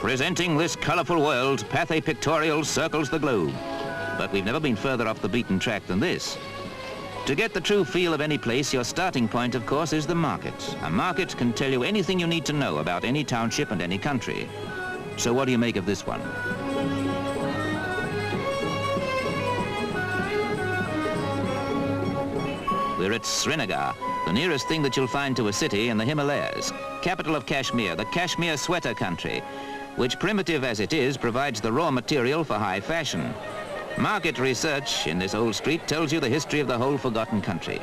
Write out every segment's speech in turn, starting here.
Presenting this colourful world, Pathé Pictorial circles the globe. But we've never been further off the beaten track than this. To get the true feel of any place, your starting point, of course, is the market. A market can tell you anything you need to know about any township and any country. So what do you make of this one? We're at Srinagar, the nearest thing that you'll find to a city in the Himalayas, capital of Kashmir, the Kashmir sweater country, which, primitive as it is, provides the raw material for high fashion. Market research in this old street tells you the history of the whole forgotten country.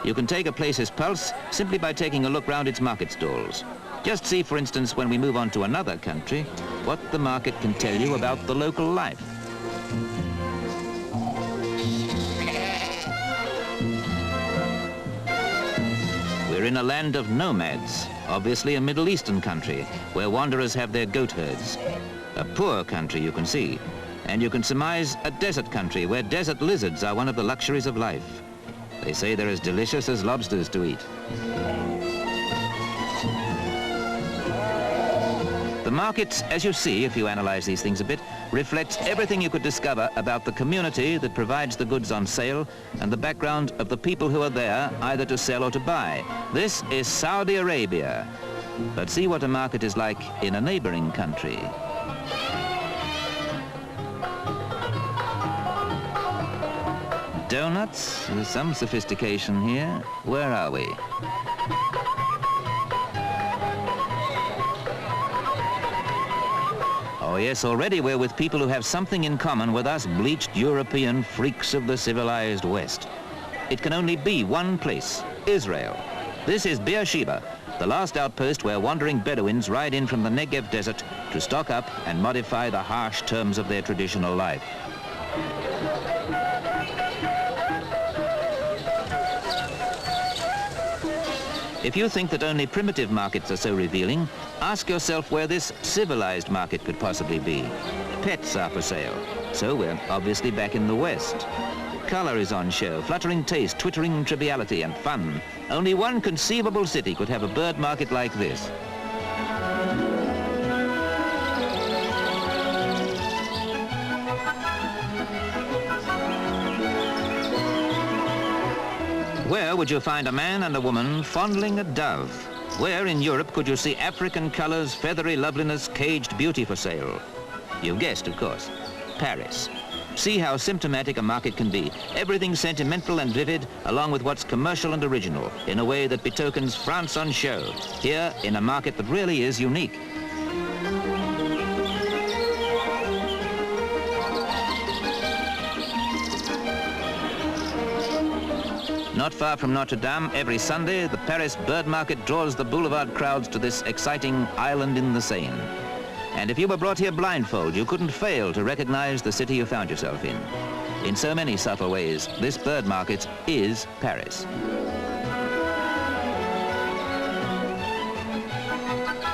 You can take a place's pulse simply by taking a look round its market stalls. Just see, for instance, when we move on to another country, what the market can tell you about the local life. We're in a land of nomads, obviously a Middle Eastern country, where wanderers have their goat herds. A poor country, you can see, and you can surmise a desert country where desert lizards are one of the luxuries of life. They say they're as delicious as lobsters to eat. The market, as you see, if you analyze these things a bit, reflects everything you could discover about the community that provides the goods on sale and the background of the people who are there either to sell or to buy. This is Saudi Arabia. But see what a market is like in a neighboring country. Donuts, there's some sophistication here. Where are we? Oh yes, already we're with people who have something in common with us bleached European freaks of the civilized West. It can only be one place, Israel. This is Beersheba, the last outpost where wandering Bedouins ride in from the Negev desert to stock up and modify the harsh terms of their traditional life. If you think that only primitive markets are so revealing, ask yourself where this civilized market could possibly be. Pets are for sale, so we're obviously back in the West. Color is on show, fluttering taste, twittering triviality, and fun. Only one conceivable city could have a bird market like this. Where would you find a man and a woman fondling a dove? Where in Europe could you see African colors, feathery loveliness, caged beauty for sale? You've guessed, of course. Paris. See how symptomatic a market can be. Everything sentimental and vivid, along with what's commercial and original, in a way that betokens France on show, here in a market that really is unique. Not far from Notre Dame, every Sunday, the Paris bird market draws the boulevard crowds to this exciting island in the Seine. And if you were brought here blindfold, you couldn't fail to recognize the city you found yourself in. In so many subtle ways, this bird market is Paris.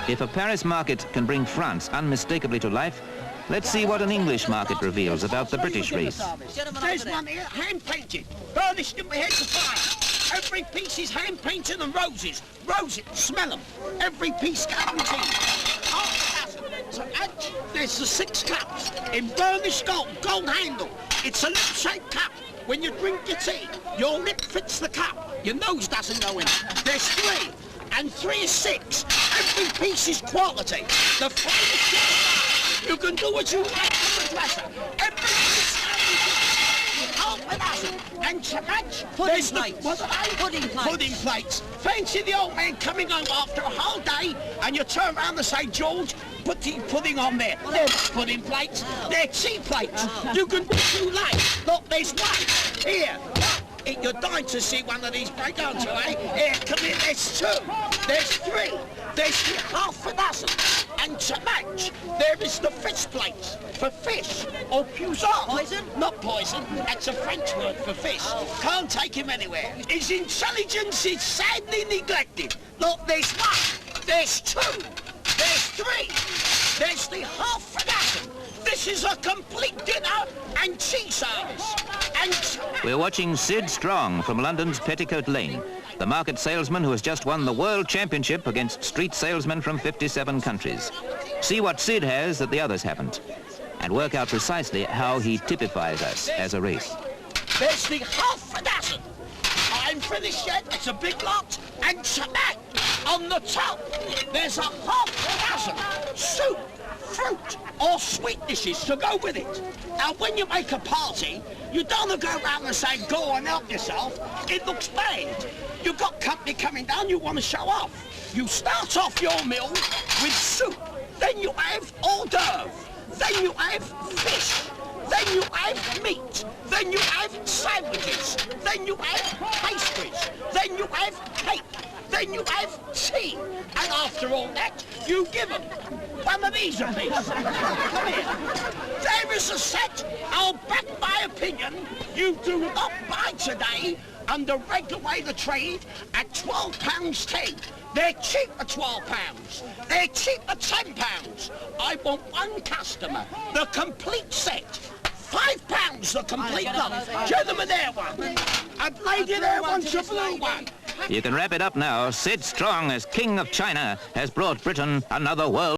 If a Paris market can bring France unmistakably to life, let's see what an English market reveals about the British race. There's one here, hand-painted, burnished in my head to fire. Every piece is hand-painted and roses. Roses, smell them. Every piece guaranteed. So there's the 6 cups in burnished gold, gold handle. It's a lip-shaped cup. When you drink your tea, your lip fits the cup. Your nose doesn't go in it. There's 3, and 3 is 6. Every piece is quality. The finest. You can do what you like with the dresser. Every piece half a dozen. And to match, pudding plates. Pudding plates. Pudding plates. Fancy the old man coming home after a whole day, and you turn around and say, George, put the pudding on there. They're pudding plates. They're tea plates. You can do what you like. Look, there's one. Here. You're dying to see one of these break, aren't you, eh? Here, come here, there's 2. There's 3. There's half a dozen. And to match, there is the fish plates for fish, or puissant. Poison? Not poison, that's a French word for fish. Can't take him anywhere. His intelligence is sadly neglected. Look, there's 1, there's 2, there's 3, there's the half a dozen. This is a complete dinner and tea service. We're watching Sid Strong from London's Petticoat Lane, the market salesman who has just won the World Championship against street salesmen from 57 countries. See what Sid has that the others haven't, and work out precisely how he typifies us as a race. There's the half a dozen. I'm finished yet. It's a big lot. And tonight, on the top, there's a half a dozen soup, fruit, or sweet dishes to go with it. Now, when you make a party, you don't go around and say, go and help yourself. It looks bad. You've got company coming down, you want to show off. You start off your meal with soup. Then you have hors d'oeuvre. Then you have fish. Then you have meat. Then you have sandwiches. Then you have pastries. Then you have cake. Then you have tea. And after all that, you give them one of these apiece. Come here. There is a set. I'll back my opinion. You do not buy today under regular way of trade at £12.10. They're cheap at £12. They're cheap at £10. I want one customer. The complete set. £5 the complete lot. Gentlemen, there one. A lady there wants a blue one. You can wrap it up now. Sid Strong, as King of China, has brought Britain another world